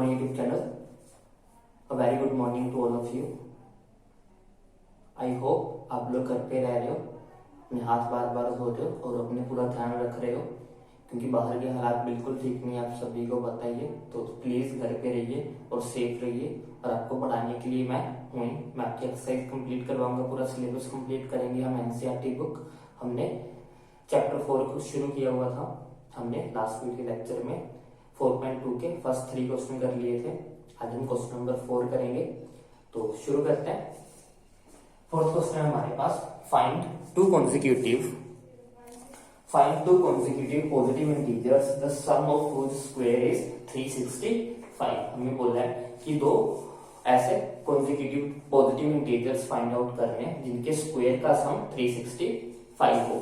my YouTube channel. A very good morning to all of you. I hope आप लोग घर पे रह रहे हो, अपने हाथ बार बार धो रहे हो और अपने पूरा ध्यान रख रहे हो, क्योंकि बाहर के हालात बिल्कुल ठीक नहीं, आप सभी को बताइए। तो प्लीज घर पे रहिए और सेफ रहिए। और आपको पढ़ाने के लिए मैं हूँ, मैं आपकी एक्सरसाइज कंप्लीट करवाऊंगा, पूरा सिलेबस कंप्लीट करेंगे हम। एनसीईआरटी बुक हमने चैप्टर 4 को शुरू किया हुआ था, हमने लास्ट वीक के लेक्चर में 4.2 के फर्स्ट 3 क्वेश्चन कर लिए थे। आज हम क्वेश्चन नंबर 4 करेंगे, तो शुरू करते हैं। फोर्थ क्वेश्चन है हमारे पास, find two consecutive positive integers the sum of whose square is 365। हमें बोला है कि दो ऐसे consecutive positive integers find out करने हैं जिनके स्क्वायर का सम 365 हो।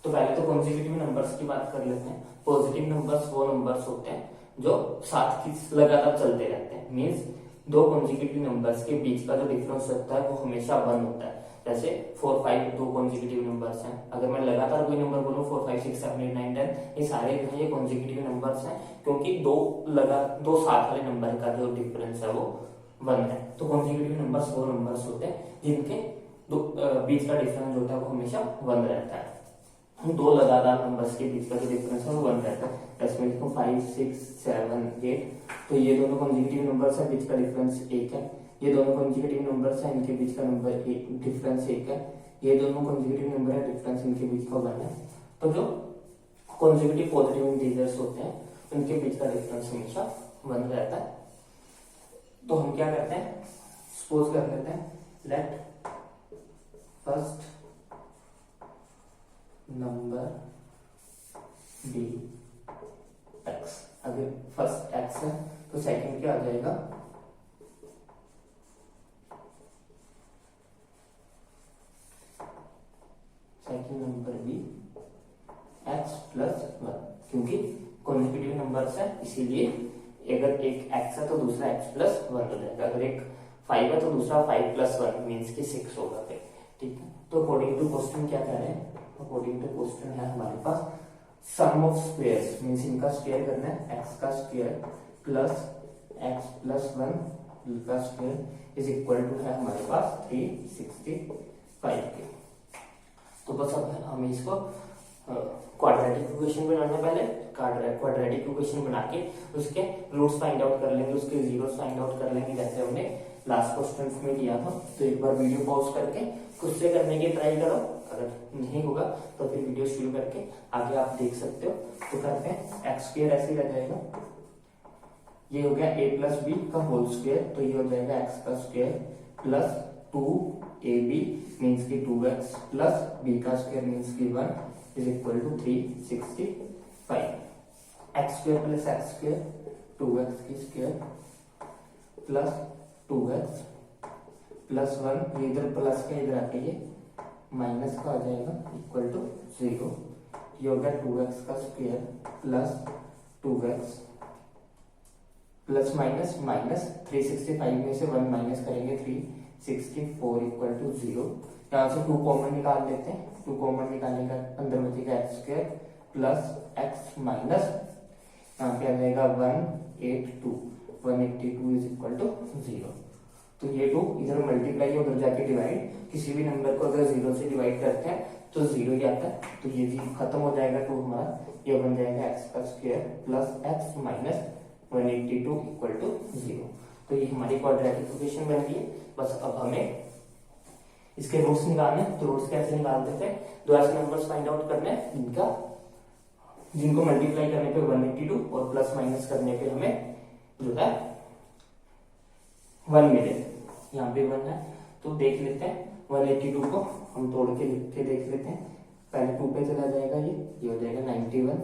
तो पहले तो कॉन्सेक्यूटिव नंबर्स की बात कर लेते हैं। पॉजिटिव नंबर्स वो नंबर्स होते हैं जो साथ की लगातार चलते रहते हैं, मींस दो कॉन्सेक्यूटिव नंबर्स के बीच का जो डिफरेंस होता है वो हमेशा 1 होता है। जैसे 4, 5 दो कॉन्सेक्यूटिव नंबर्स हैं, अगर मैं लगातार कोई नंबर बोलूं 4, 5, 6, 7, 8, 9, 10, ये सारे जो है ये कॉन्सेक्यूटिव नंबर्स हैं, क्योंकि दो साथ वाले नंबर का जो डिफरेंस है वो 1 है। तो कॉन्सेक्यूटिव नंबर्स वो नंबर्स होते हैं जिनके बीच का डिफरेंस होता है वो हमेशा 1 रहता है। दो लगातार नंबर्स के बीच का जो डिफरेंस है वो 1 रहता है। इसमें देखो 5, 6, 7, 8, तो ये दोनों कॉन्सेक्यूटिव नंबर्स है, बीच का डिफरेंस 1 है। ये दोनों कॉन्सेक्यूटिव नंबर्स है, इनके बीच का नंबर डिफरेंस 1 है। ये दोनों कॉन्सेक्यूटिव नंबर है, डिफरेंस इनके बीच का 1 है। तो जो कॉन्सेक्यूटिव पॉजिटिव इंटीजर्स होते हैं उनके बीच का डिफरेंस हमेशा 1 रहता है। तो हम क्या करते हैं, सपोज कर लेते हैं, let first number be x. अगर फर्स्ट एक्स है तो सेकंड क्या आ जाएगा, second number be x plus 1, क्योंकि कॉन्सेक्यूटिव नंबर्स है इसीलिए अगर एक एक्स है तो दूसरा एक्स प्लस 1 हो जाएगा। अगर एक 5 है तो दूसरा 5 प्लस 1 मीन्स की 6 होगा फिर, ठीक है। तो अकॉर्डिंग टू क्वेश्चन क्या कह रहे हैं, अकॉर्डिंग टू क्वेश्चन है हमारे पास सम ऑफ स्क्वायर्स, मींस इनका स्क्वायर करना है, x का स्क्वायर प्लस x प्लस 1 का स्क्वायर इज इक्वल टू है हमारे पास 365 के। तो बस अब हमें इसको क्वाड्रेटिक इक्वेशन बनाना है। पहले क्वाड्रेटिक इक्वेशन बना के उसके रूट्स फाइंड आउट कर लेंगे, उसके जीरोस फाइंड आउट कर लेंगे, जैसे हमने लास्ट क्वेश्चन में किया था। तो एक बार वीडियो पॉज करके खुद से करने की ट्राई करो, अगर नहीं होगा तो फिर वीडियो शुरू करके आगे आप देख सकते हो। तो करते हैं, एक्स स्क्वायर ऐसे ही रह जाएगा, ये हो गया a प्लस बी का होल स्क्वायर, तो ये हो जाएगा एक्स का स्क्वायर प्लस 2ab मीन्स की 2x प्लस b का स्क्वायर मीन्स की 1 is equal to 365। X square plus x square 2x की स्क्वायर प्लस 2x प्लस 1, ये इधर प्लस का इधर आके ये माइनस का आ जाएगा इक्वल टू 0। ये हो गया 2x का square plus 2x plus minus minus 365 में से 1 माइनस करेंगे 364 इक्वल टू 0। यहाँ से 2 कॉमन निकाल लेते हैं, 2 कॉमन निकालने का अंदर बचेगा x square plus x minus यहाँ पे आ जाएगा 182 इज इक्वल टू 0। तो ये 2 इधर मल्टीप्लाई उधर जाके डिवाइड, किसी भी नंबर को अगर 0 से डिवाइड करते हैं तो 0 ही आता है, तो ये भी खत्म हो जाएगा। 2 हमारा ये बन जाएगा एक्स का square plus x minus 182 equal to 0। तो ये हमारी क्वाड्रेटिक इक्वेशन बन गई। बस अब हमें इसके रूट्स निकालने, तो रूट्स कैसे निकालते थे, दो ऐसे नंबर्स फाइंड आउट करने जिनको मल्टीप्लाई करने पे 182 और प्लस माइनस करने पे हमें जो है 1 मिले। यहाँ पे 1 है तो देख लेते हैं 182 को हम तोड़ के लिख के देख लेते हैं। पहले 2 पे चला जाएगा, ये हो जाएगा 91।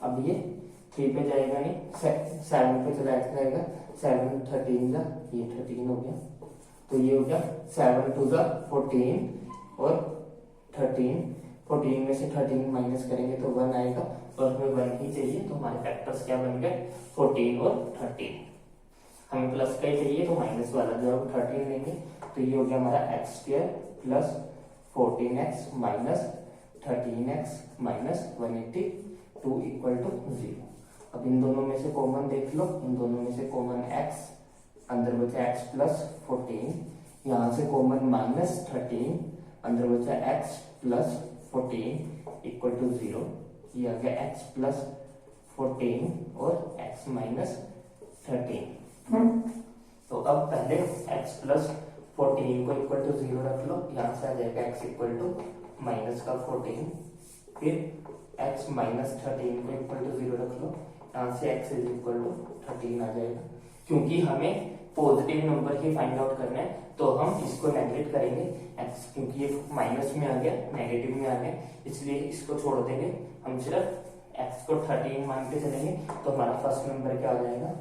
अब ये 3 पे जाएगा नहीं, 7 पे चला जाएगा, 7 13 जा, ये 13 हो गया। तो ये हो गया 7 2 जा 14 और 14 में से 13 माइनस करेंगे तो 1 आएगा, और हमें 1 ही चाहिए, तो हमारे फैक्टर्स क्या बन गए 14 और 13। हमें प्लस का ही चाहिए तो माइनस वाला जो 13 लेंगे, तो ये हो गया हमारा x square plus 14x minus 13x minus 182 equal to 0। अब इन दोनों में से कॉमन देख लो, इन दोनों में से कॉमन x, अंदर बचा x प्लस 14, यहाँ से कॉमन माइनस 13, अंदर बचा x प्लस 14 इक्वल टू 0। ये आ गया x प्लस 14 और x माइनस 13। तो अब पहले x प्लस 14 को इक्वल टू 0 रख लो, यहाँ से आ जाएगा x इक्वल टू माइनस का 14, फिर x माइनस 13 को इक्वल टू 0 रख लो, यहाँ से x इज इक्वल टू 13 आ जाएगा। क्योंकि हमें पॉजिटिव नंबर ही फाइंड आउट करना है तो हम इसको नेगलेक्ट करेंगे x, क्योंकि ये माइनस में आ गया, नेगेटिव में आ गया, इसलिए इसको छोड़ देंगे। हम सिर्फ x को 13 मान के चलेंगे। तो हमारा फर्स्ट नंबर क्या हो जाएगा,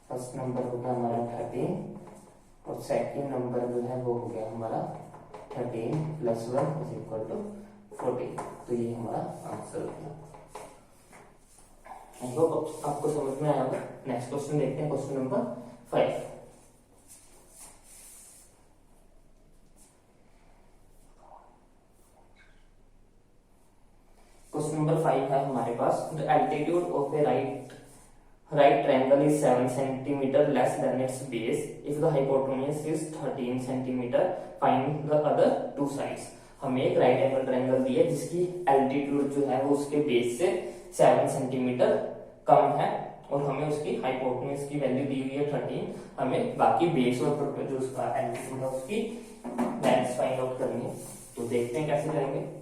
फर्स्ट नंबर हो गया हमारा 13 और सेकेंड नंबर जो है वो हो गया हमारा 13 प्लस 1 इज इक्वल टू 14। तो ये हमारा आंसर हो गया। आई होप आपको समझ में आया होगा। नेक्स्ट क्वेश्चन देखते हैं, क्वेश्चन नंबर 5। क्वेश्चन नंबर 5 है हमारे पास, the altitude of a right triangle is 7 centimeter less than its base if the hypotenuse is 13 centimeter, find the other two sides। हमें एक राइट एंगल ट्रायंगल दी है जिसकी altitude जो है वो उसके बेस से 7 सेंटीमीटर कम है और हमें उसकी हाइपोटेन्यूज की वैल्यू दी हुई है 13। हमें बाकी बेस और जो उसका एल्टीट्यूड है उसकी लेंथ फाइंड आउट करनी है। तो देखते हैं कैसे करेंगे।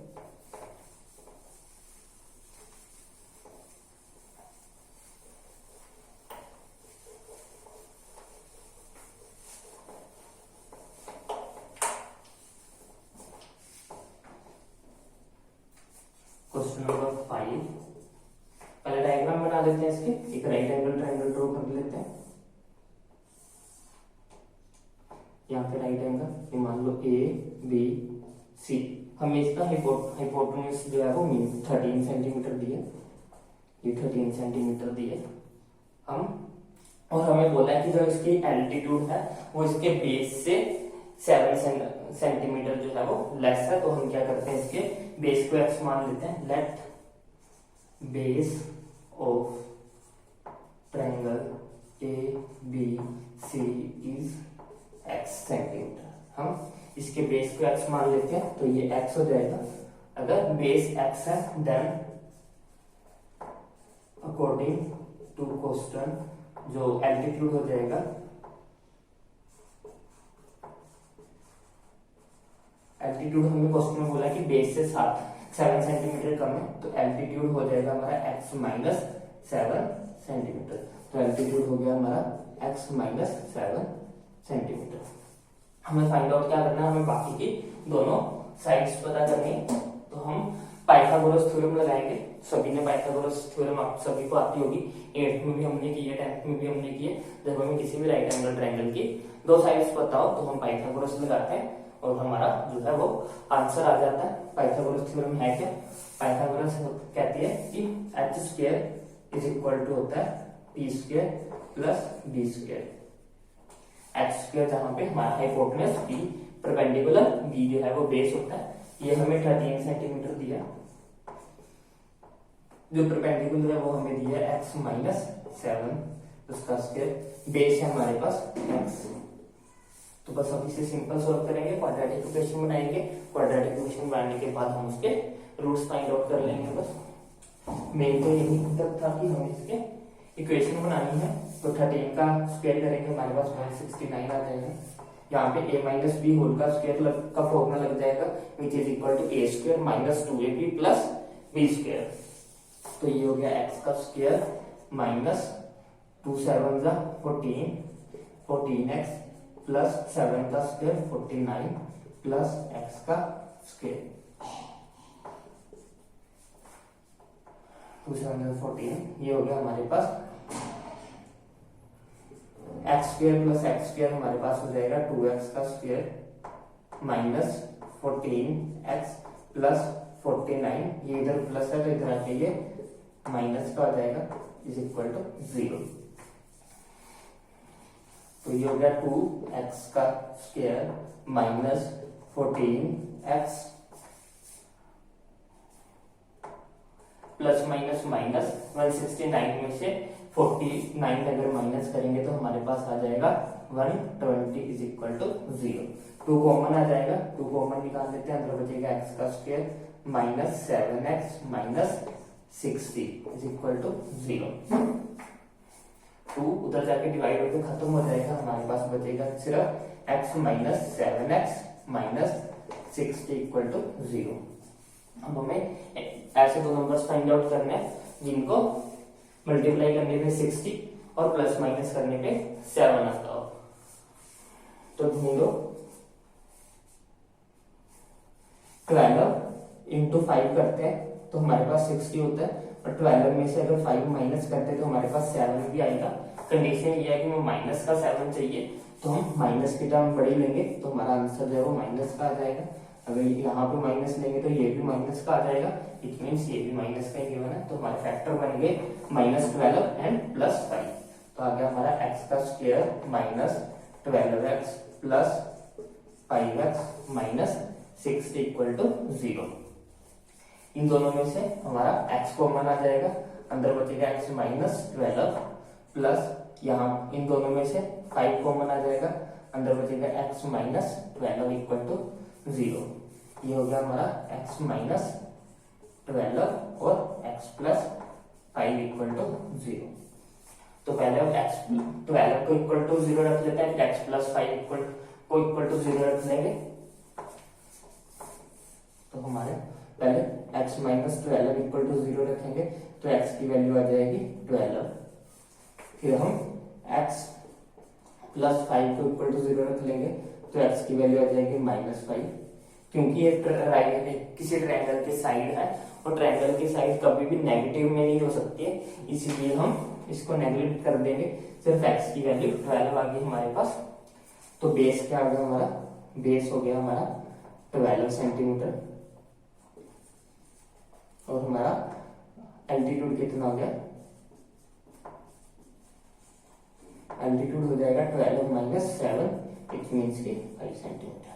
क्वेश्चन नंबर 5, पहले डायग्राम बना लेते हैं इसके, एक राइट एंगल ट्रायंगल ड्रॉ कर लेते हैं। यहाँ पे राइट एंगल, ये मान लो ए बी सी, हमें इसका हाइपोटेन्यूज जो है वो 13 सेंटीमीटर दिए, ये 13 सेंटीमीटर दिए हम, और हमें बोला है कि जो इसकी एल्टीट्यूड है वो इसके बेस से 7 सेंटीमीटर जो है वो लेस है। तो हम क्या करते हैं, इसके बेस को x मान लेते हैं। Let base of triangle a b c is x centimetre. हम इसके बेस को x मान लेते हैं तो ये x हो जाएगा। अगर बेस x है देन अकॉर्डिंग टू क्वेश्चन जो एल्टीट्यूड हो जाएगा, एल्टीट्यूड हमें क्वेश्चन में बोला कि बेस से 7 सेंटीमीटर कम है, तो एल्टीट्यूड हो जाएगा हमारा x माइनस 7 सेंटीमीटर। तो एल्टीट्यूड हो गया हमारा x माइनस 7 सेंटीमीटर। हमें फाइंड आउट क्या करना है, हमें बाकी की दोनों साइड्स पता करनी है। तो हम पाइथागोरस थ्योरम लगाएंगे। सभी ने पाइथागोरस थ्योरम आप सभी को आती होगी, 8th में भी हमने की है, 10th में भी हमने की है। जब हमें किसी भी राइट एंगल ट्रायंगल की दो साइड्स पता हो तो हम पाइथागोरस लगाते हैं और हमारा जो है वो आंसर आ जाता है। पाइथागोरस थ्योरम है क्या, पाइथागोरस कहती है कि h square is equal to होता है p square plus b square. H square जहां पे हमारा हाइपोटेन्यूज पी परपेंडिकुलर बी जो है वो बेस होता है। ये हमें 13 सेंटीमीटर दिया, जो परपेंडिकुलर है वो हमें दिया x माइनस 7, उसका स्क्वायर, बेस है हमारे पास x। तो बस अब इसे सिंपल सॉल्व करेंगे, क्वाड्रेटिक इक्वेशन बनाएंगे। क्वाड्रेटिक इक्वेशन बनाने के बाद हम उसके रूट्स फाइंड आउट कर लेंगे। बस मेन तो यही तक था कि हमें इसके इक्वेशन बनानी है। तो 13 का स्क्वायर करेंगे, हमारे पास 169 आ जाएगा। यहाँ पे a माइनस बी होल का स्क्वायर का फॉर्मूला लग जाएगा, which is equal to a square minus 2ab plus b square. तो ये हो गया x का स्क्वायर माइनस 2 7 जा 14, 14x प्लस 7 का स्क्वायर 49 प्लस x का स्क्वायर 2 7 14। ये हो गया हमारे पास x square plus x square, हमारे पास हो जाएगा 2x का स्क्वायर माइनस 14x प्लस 49। ये इधर प्लस है तो इधर आके ये माइनस का आ जाएगा, इज इक्वल टू 0। तो ये हो गया 2x का square minus 14x plus minus minus 169 में से 49 अगर माइनस करेंगे तो हमारे पास आ जाएगा 120 इज इक्वल टू 0। 2 कॉमन आ जाएगा, 2 कॉमन निकाल लेते हैं, अंदर बचेगा एक्स का square minus 7x minus 60 is equal to 0। 2 उधर जाके डिवाइड होकर खत्म हो जाएगा, हमारे पास बचेगा सिर्फ x minus 7x minus 60 equal to 0। अब हमें ऐसे दो नंबर्स फाइंड आउट करने हैं जिनको मल्टीप्लाई करने पे 60 और प्लस माइनस करने पे 7 आता हो। तो ढूंढो 12 इंटू 5 करते हैं तो हमारे पास 60 होता है, और 12 में से अगर 5 माइनस करते हैं तो हमारे पास 7 भी आएगा। कंडीशन ये है कि हमें माइनस का 7 चाहिए, तो हम माइनस की टर्म बड़ी लेंगे तो हमारा आंसर जो है वो माइनस का आ जाएगा। अगर यहाँ पे माइनस लेंगे तो ये भी माइनस का आ जाएगा, इट मीन्स ये भी माइनस का ही गिवन है। तो हमारे फैक्टर बन गए -12 एंड +5। तो आ गया हमारा एक्स का square minus 12x plus 5x minus 60 equal to 0। इन दोनों में से हमारा x कॉमन आ जाएगा, अंदर बचेगा x माइनस 12 प्लस यहाँ इन दोनों में से 5 कॉमन आ जाएगा, अंदर बचेगा x माइनस 12 इक्वल टू 0। ये हो गया हमारा x माइनस 12 और x प्लस 5 इक्वल टू 0। तो पहले हम x 12 को इक्वल टू 0 रख लेते हैं, x प्लस 5 इक्वल टू 0 रख लेंगे। तो हमारे पहले x माइनस 12 इक्वल टू 0 रखेंगे तो x की वैल्यू आ जाएगी 12। फिर हम x प्लस 5 को इक्वल टू 0 रख लेंगे तो x की वैल्यू आ जाएगी -5। क्योंकि ये किसी ट्रायंगल के साइड है और ट्रायंगल की साइड कभी भी नेगेटिव में नहीं हो सकती है, इसीलिए हम इसको नेगलेक्ट कर देंगे, सिर्फ x की वैल्यू 12 आ गई हमारे पास। तो बेस क्या आ गया हमारा, बेस हो गया हमारा 12 सेंटीमीटर, और हमारा एल्टीट्यूड कितना हो गया, एल्टीट्यूड हो जाएगा 12 माइनस 7 इट मीन्स की 5 सेंटीमीटर।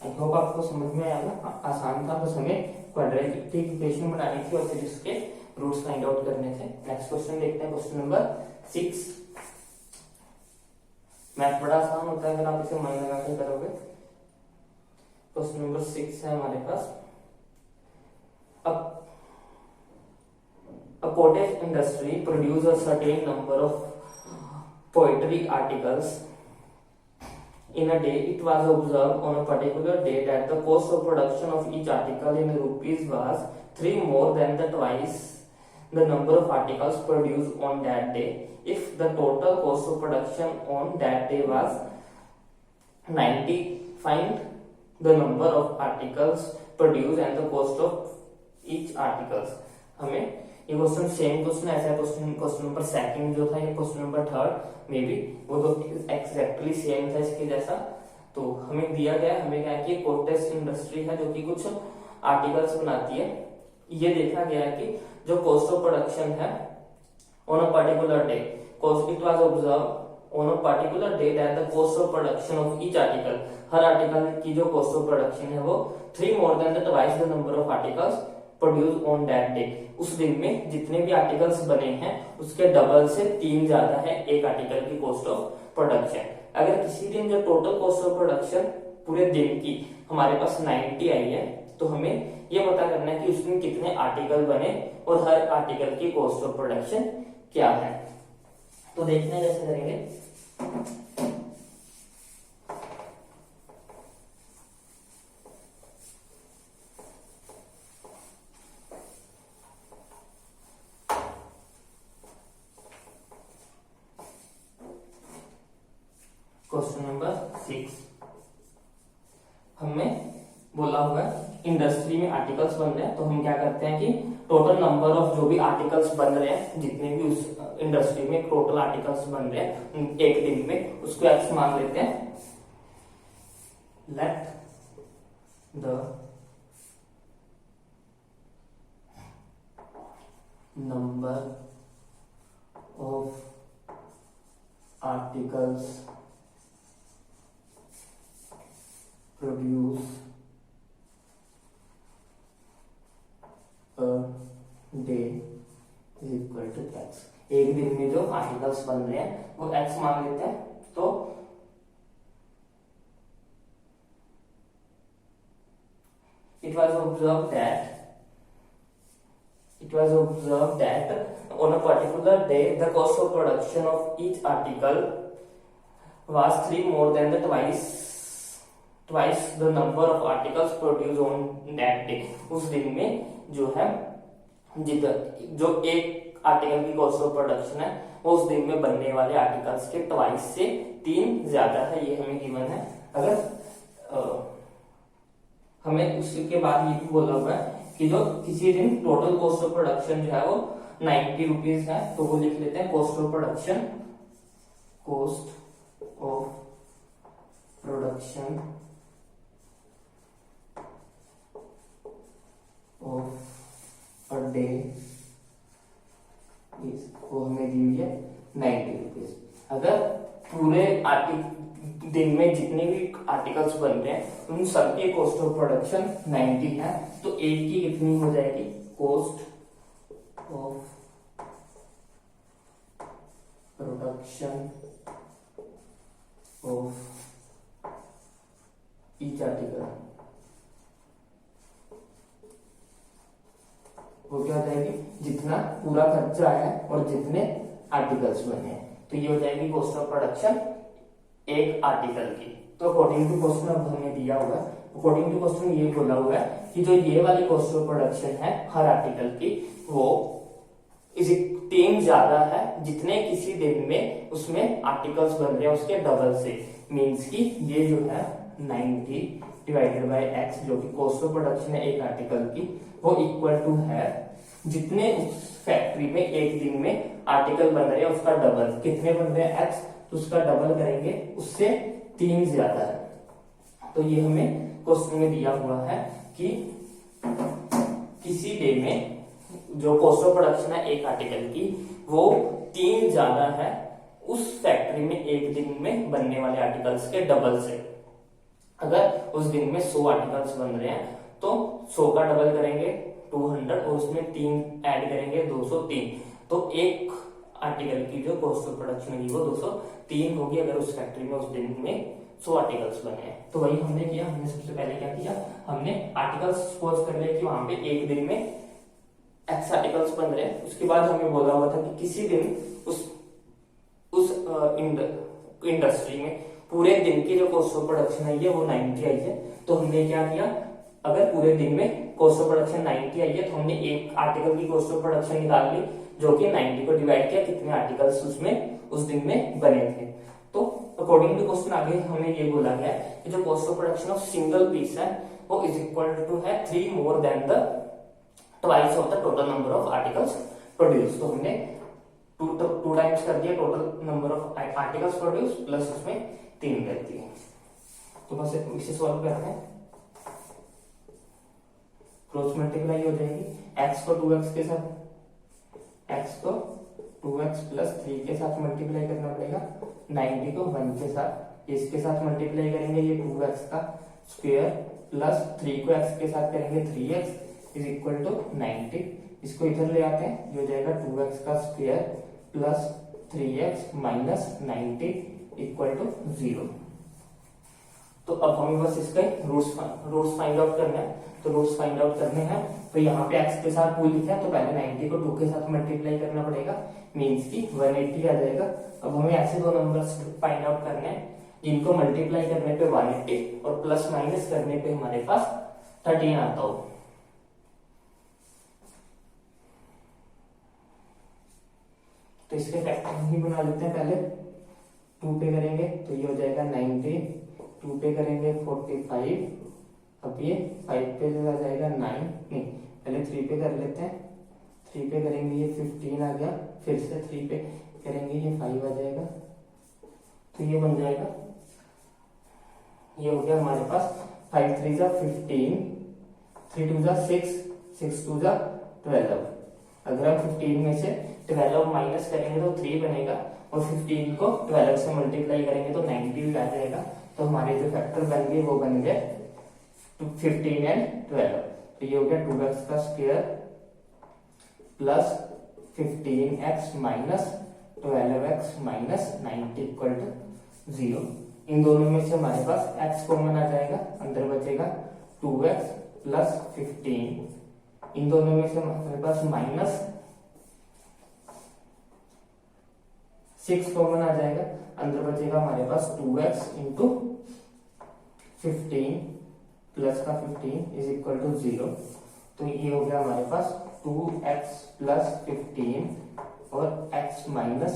आई होप आपको समझ में आएगा, आसान था, बस हमें क्वाड्रेटिक इक्वेशन बनानी थी और फिर इसके रूट्स फाइंड आउट करने थे। नेक्स्ट क्वेश्चन देखते हैं, क्वेश्चन नंबर 6। मैथ बड़ा आसान होता है अगर आप इसे मन लगा के करोगे। क्वेश्चन नंबर 6 है हमारे पास। A cottage industry produce a certain number of poetry articles in a day. It was observed on a particular day that the cost of production of each article in rupees was 3 more than the twice the number of articles produced on that day. If the total cost of production on that day was 90, find the number of articles produced and the cost of each articles. हमें ये question same question ऐसा question number second जो था, ये question number third में भी वो तो एक्जैक्टली सेम था इसके जैसा। तो हमें दिया गया, हमें क्या है कि कोटेज इंडस्ट्री है जो कि कुछ आर्टिकल्स बनाती है। ये देखा गया है कि जो कॉस्ट ऑफ प्रोडक्शन है on a particular day, cost it was observe on a particular day that the cost of production of each article, her article की जो कॉस्ट ऑफ प्रोडक्शन है वो 3 more than the twice the number of articles produce on that day. उस दिन में जितने भी articles बने हैं उसके डबल से 3 ज्यादा है एक आर्टिकल की कॉस्ट ऑफ प्रोडक्शन। अगर किसी दिन जो टोटल कॉस्ट ऑफ प्रोडक्शन पूरे दिन की हमारे पास 90 आई है, तो हमें ये पता करना है कि उस दिन कितने आर्टिकल बने और हर आर्टिकल की कॉस्ट ऑफ प्रोडक्शन क्या है। तो देखते हैं कैसे करेंगे। क्वेश्चन नंबर 6 हमें बोला हुआ है इंडस्ट्री में आर्टिकल्स बन रहे हैं, तो हम क्या करते हैं कि टोटल नंबर ऑफ जो भी आर्टिकल्स बन रहे हैं, जितने भी उस इंडस्ट्री में टोटल आर्टिकल्स बन रहे हैं एक दिन में, उसको एक्स मान लेते हैं। Let the number of articles produce day is equal to x. एक दिन में जो आर्टिकल्स बन रहे हैं वो एक्स मान लेते हैं। तो it was observed that on a particular day the cost of production of each article was 3 more than the twice the number of articles produced on that day। उस दिन में जो है जो एक आर्टिकल की कॉस्ट ऑफ प्रोडक्शन है वो उस दिन में बनने वाले आर्टिकल्स के ट्वाइस से 3 ज्यादा है, ये हमें गिवन है। अगर हमें उसके बाद ये भी बोला हुआ है कि जो किसी दिन टोटल कॉस्ट ऑफ प्रोडक्शन जो है वो 90 रुपीज है, तो वो लिख लेते हैं cost of production of a day वो हमें दी हुई है 90 रुपीज। अगर पूरे दिन में जितने भी आर्टिकल्स बन रहे हैं उन सबकी कॉस्ट ऑफ प्रोडक्शन 90 है, तो एक की कितनी हो जाएगी, cost of production of each article वो क्या हो जाएगी, जितना पूरा खर्चा है और जितने आर्टिकल्स बने हैं, तो ये हो जाएगी कॉस्ट ऑफ प्रोडक्शन एक आर्टिकल की। तो अकॉर्डिंग टू क्वेश्चन अब हमें दिया हुआ है, अकॉर्डिंग टू क्वेश्चन ये बोला हुआ है कि जो ये वाली कॉस्ट ऑफ प्रोडक्शन है हर आर्टिकल की वो इस 3 ज्यादा है जितने किसी दिन में उसमें आर्टिकल्स बन रहे हैं उसके डबल से। मींस कि ये जो है 90 डिवाइडेड बाय एक्स जो कि कॉस्ट ऑफ प्रोडक्शन है एक आर्टिकल की, वो इक्वल टू है जितने उस फैक्ट्री में एक दिन में आर्टिकल बन रहे हैं उसका डबल। कितने बन रहे हैं एक्स, तो उसका डबल करेंगे उससे 3 ज्यादा है। तो ये हमें क्वेश्चन में दिया हुआ है कि किसी डे में जो कॉस्ट ऑफ प्रोडक्शन है एक आर्टिकल की वो 3 ज्यादा है उस फैक्ट्री में एक दिन में बनने वाले आर्टिकल्स के डबल से। अगर उस दिन में 100 आर्टिकल्स बन रहे हैं तो 100 का डबल करेंगे 200 और उसमें 3 ऐड करेंगे 203। तो एक आर्टिकल की जो कॉस्ट ऑफ प्रोडक्शन होगी वो 203 होगी अगर उस फैक्ट्री में उस दिन में 100 आर्टिकल्स बने हैं। तो वही हमने किया, हमने सबसे पहले क्या किया, हमने आर्टिकल्स सपोज कर लिया कि वहां पे एक दिन में एक्स आर्टिकल्स बन रहे हैं। उसके बाद हमें बोला हुआ था कि किसी दिन उस इंडस्ट्री में पूरे दिन की जो कॉस्ट ऑफ प्रोडक्शन आई है वो 90 आई है। तो हमने क्या किया, अगर पूरे दिन में कॉस्ट ऑफ प्रोडक्शन 90 आई है तो हमने एक आर्टिकल की कॉस्ट ऑफ प्रोडक्शन निकाल ली जो कि 90 को डिवाइड किया कितने आर्टिकल्स उसमें उस दिन में बने थे। तो अकॉर्डिंग टू क्वेश्चन आगे हमें ये बोला गया कि जो cost of production of single piece है वो इज इक्वल टू है 3 more than the twice of the total number of articles produce. तो हमने 2 टाइम्स कर दिया total number of articles produce plus उसमें 3 कर दिए। तो बस इसे सॉल्व करते हैं, क्रॉस मल्टीप्लाई हो जाएगी, x को 2x के साथ x को 2x प्लस 3 के साथ मल्टीप्लाई करना पड़ेगा, 90 को 1 के साथ इसके साथ मल्टीप्लाई करेंगे, ये 2x का स्क्वायर प्लस 3 को x के साथ करेंगे 3x इज इक्वल टू 90। इसको इधर ले आते हैं, ये हो जाएगा 2x का square plus 3x minus 90 equal to 0। तो अब हमें बस इसके रूट्स फाइंड आउट करना है। तो रूट्स फाइंड आउट करने हैं तो यहाँ पे x के साथ 2 लिखा है तो पहले 90 को 2 के साथ मल्टीप्लाई करना पड़ेगा, मींस की 180 आ जाएगा। अब हमें ऐसे 2 नंबर्स फाइंड आउट करने हैं जिनको मल्टीप्लाई करने पे 180 और प्लस माइनस करने पे हमारे पास 13 आता हो। तो इसके फैक्टर ही बना लेते हैं, पहले 2 पे करेंगे तो ये हो जाएगा 90, 2 पे करेंगे 45, अब ये 5 पे आ जाएगा 9, नहीं पहले 3 पे कर लेते हैं, 3 पे करेंगे ये 15 आ गया, फिर से 3 पे करेंगे ये 5 आ जाएगा। तो ये बन जाएगा, ये हो गया हमारे पास 5 3 जा 15, 3 2 जा 6, 6 2 जा 12। अगर हम 15 में से 12 माइनस करेंगे तो 3 बनेगा और 15 को 12 से मल्टीप्लाई करेंगे तो 90 आ जाएगा। तो हमारे जो फैक्टर बन गए वो बन गए 15 एंड 12। तो ये हो गया 2x का square plus 15x minus 12x minus 90 equal to 0। इन दोनों में से हमारे पास x कॉमन आ जाएगा, अंदर बचेगा 2x प्लस 15। इन दोनों में से हमारे पास माइनस 6 कॉमन आ जाएगा, अंदर बचेगा हमारे पास 2x इंटू 15 प्लस का 15 इज इक्वल टू 0। तो ये हो गया हमारे पास 2x प्लस 15 और x minus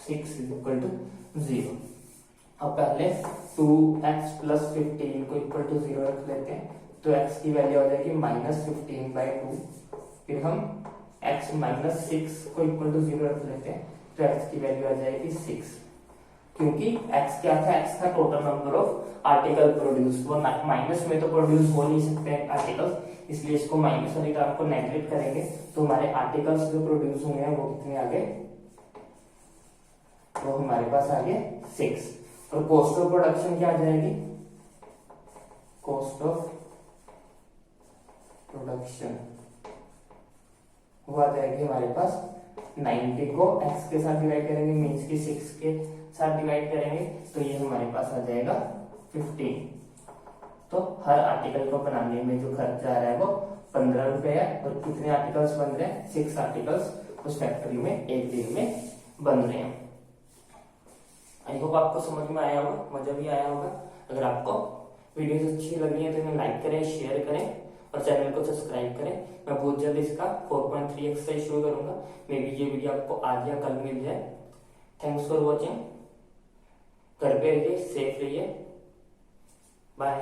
6 is equal to 0। अब पहले 2x प्लस 15 को इक्वल टू 0 रख लेते हैं, तो x की वैल्यू आ जाएगी माइनस 15/2। फिर हम x माइनस 6 को इक्वल टू 0 रख लेते हैं, तो x की वैल्यू आ जाएगी 6। क्योंकि x क्या था, x था total number of article produce, वो माइनस में तो प्रोड्यूस हो नहीं सकते आर्टिकल्स, इसलिए इसको माइनस वाली टर्म को नेगलेक्ट करेंगे, तो हमारे आर्टिकल्स जो प्रोड्यूस हुए हैं वो कितने आ गए, तो हमारे पास आ गए 6। और कॉस्ट ऑफ प्रोडक्शन क्या आ जाएगी, कॉस्ट ऑफ प्रोडक्शन वो आ जाएगी हमारे पास 90 को x के साथ डिवाइड करेंगे, मीन्स की 6 के साथ डिवाइड करेंगे, तो ये हमारे पास आ जाएगा 15। तो हर आर्टिकल को बनाने में जो खर्च आ रहा है वो 15 रुपए है। और कितने आर्टिकल्स बन रहे हैं, 6 आर्टिकल्स उस फैक्ट्री में एक दिन में बन रहे हैं। आई होप आपको समझ में आया होगा, मजा भी आया होगा। अगर आपको वीडियोस अच्छी लगी है तो इन्हें लाइक करें, शेयर करें और चैनल को सब्सक्राइब करें। मैं बहुत जल्द इसका 4.3 एक्सरसाइज शुरू करूंगा, मे बी ये वीडियो आपको आज या कल मिल जाए। Thanks for watching. घर पे रहिए, सेफ रहिए, बाय।